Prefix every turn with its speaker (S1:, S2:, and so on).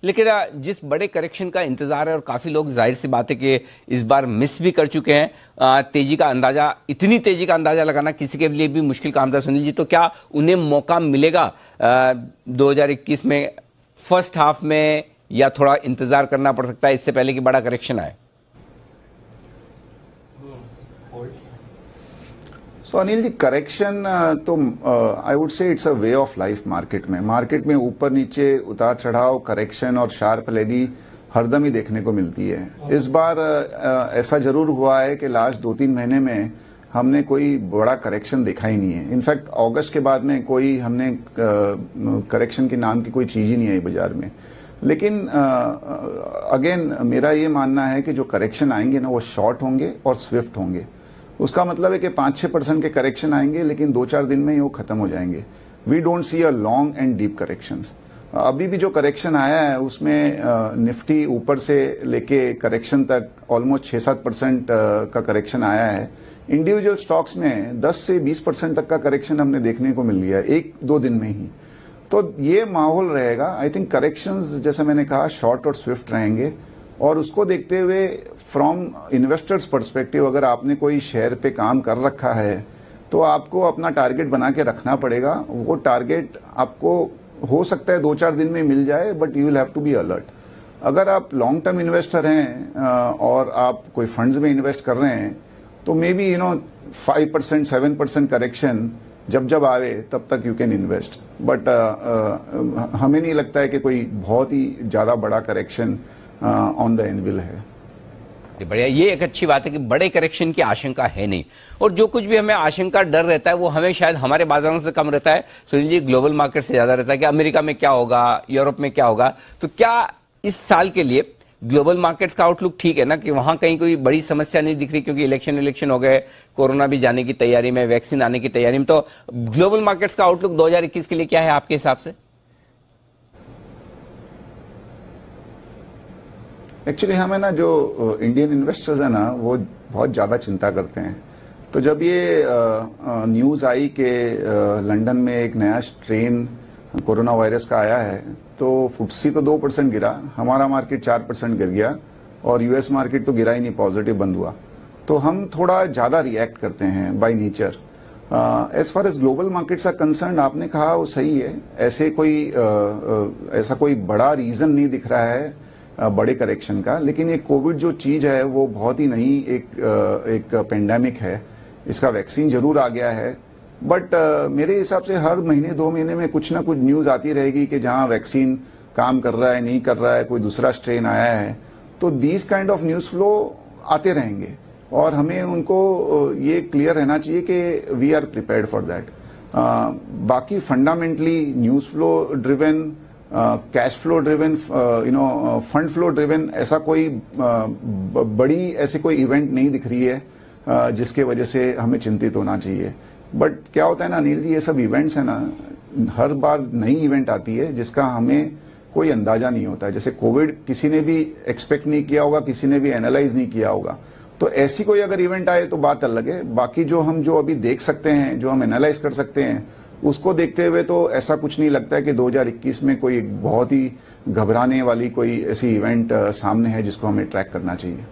S1: लेकिन जिस बड़े करेक्शन का इंतजार है और काफी लोग जाहिर सी बात है कि इस बार मिस भी कर चुके हैं, तेजी का अंदाजा, इतनी तेजी का अंदाजा लगाना किसी के लिए भी मुश्किल काम था। सुनील जी, तो क्या उन्हें मौका मिलेगा 2021 में फर्स्ट हाफ में, या थोड़ा इंतजार करना पड़ सकता है इससे पहले कि बड़ा करेक्शन आए?
S2: सो अनिल जी, करेक्शन तो I would say it's a way of life. Market में ऊपर नीचे उतार चढ़ाव, करेक्शन और शार्प रैली हरदम ही देखने को मिलती है। इस बार ऐसा जरूर हुआ है कि लास्ट 2-3 महीने में हमने कोई बड़ा करेक्शन देखा ही नहीं है। इनफैक्ट अगस्त के बाद में कोई हमने करेक्शन के नाम की कोई चीज ही नहीं आई बाजार में। लेकिन अगेन मेरा ये मानना है कि जो करेक्शन आएंगे ना, वो शॉर्ट होंगे और स्विफ्ट होंगे। उसका मतलब है कि 5-6% के करेक्शन आएंगे, लेकिन 2-4 दिन में ही वो खत्म हो जाएंगे। We don't see a long and deep corrections. अभी भी जो करेक्शन आया है उसमें निफ्टी ऊपर से लेके करेक्शन तक ऑलमोस्ट 6-7% का करेक्शन आया है। इंडिविजुअल स्टॉक्स में 10 से 20% तक का करेक्शन हमने देखने को मिल लिया है 1-2 दिन में ही। तो ये माहौल रहेगा। आई थिंक करेक्शंस, जैसे मैंने कहा, शॉर्ट और स्विफ्ट रहेंगे। और उसको देखते हुए फ्रॉम इन्वेस्टर्स पर्सपेक्टिव, अगर आपने कोई शेयर पे काम कर रखा है तो आपको अपना टारगेट बना के रखना पड़ेगा। वो टारगेट आपको हो सकता है 2-4 दिन में मिल जाए, but you will have to be alert. अगर आप लॉन्ग टर्म इन्वेस्टर हैं और आप कोई फंड्स में इन्वेस्ट कर रहे हैं, तो मे बी 5% 7% करेक्शन जब आवे तब तक यू कैन इन्वेस्ट। बट हमें नहीं लगता है कि कोई बहुत ही ज्यादा बड़ा करेक्शन ऑन द एनविल है।
S1: बढ़िया, ये एक अच्छी बात है कि बड़े करेक्शन की आशंका है नहीं, और जो कुछ भी हमें आशंका, डर रहता है, वो हमें शायद हमारे बाजारों से कम रहता है सुनील जी, ग्लोबल मार्केट से ज्यादा रहता है कि अमेरिका में क्या होगा, यूरोप में क्या होगा। तो क्या इस साल के लिए ग्लोबल मार्केट्स का आउटलुक ठीक है ना, कि वहां कहीं कोई बड़ी समस्या नहीं दिख रही, क्योंकि इलेक्शन हो गए, कोरोना भी जाने की तैयारी में, वैक्सीन आने की तैयारी में। तो ग्लोबल मार्केट्स का आउटलुक 2021 के लिए क्या है आपके हिसाब से?
S2: एक्चुअली हमें ना, जो इंडियन इन्वेस्टर्स है ना, वो बहुत ज्यादा चिंता करते हैं। तो जब ये न्यूज आई कि लंदन में एक नया स्ट्रेन कोरोना वायरस का आया है, तो फुटसी तो 2% गिरा, हमारा मार्केट 4% गिर गया, और यूएस मार्केट तो गिरा ही नहीं, पॉजिटिव बंद हुआ। तो हम थोड़ा ज्यादा रिएक्ट करते हैं by nature. As far as global markets are concern, आपने कहा वो सही है। ऐसा कोई बड़ा रीजन नहीं दिख रहा है बड़े करेक्शन का। लेकिन ये कोविड जो चीज है वो बहुत ही नई एक पेंडेमिक है। इसका वैक्सीन जरूर आ गया है, बट मेरे हिसाब से हर महीने 2 महीने में कुछ ना कुछ न्यूज आती रहेगी कि जहां वैक्सीन काम कर रहा है, नहीं कर रहा है, कोई दूसरा स्ट्रेन आया है। तो these kind of news flow आते रहेंगे, और हमें उनको ये क्लियर रहना चाहिए कि we are prepared for that. बाकी fundamentally news flow driven, cash flow driven, fund flow driven, ऐसा कोई बड़ी ऐसे कोई इवेंट नहीं दिख रही है जिसके वजह से हमें चिंतित होना चाहिए। बट क्या होता है ना अनिल जी, ये सब इवेंट्स है ना, हर बार नई इवेंट आती है जिसका हमें कोई अंदाजा नहीं होता है। जैसे कोविड किसी ने भी एक्सपेक्ट नहीं किया होगा, किसी ने भी एनालाइज नहीं किया होगा। तो ऐसी कोई अगर इवेंट आए तो बात अलग है। बाकी जो अभी देख सकते हैं, जो हम एनालाइज कर सकते हैं, उसको देखते हुए तो ऐसा कुछ नहीं लगता है कि 2021 में कोई बहुत ही घबराने वाली कोई ऐसी इवेंट सामने है जिसको हमें ट्रैक करना चाहिए।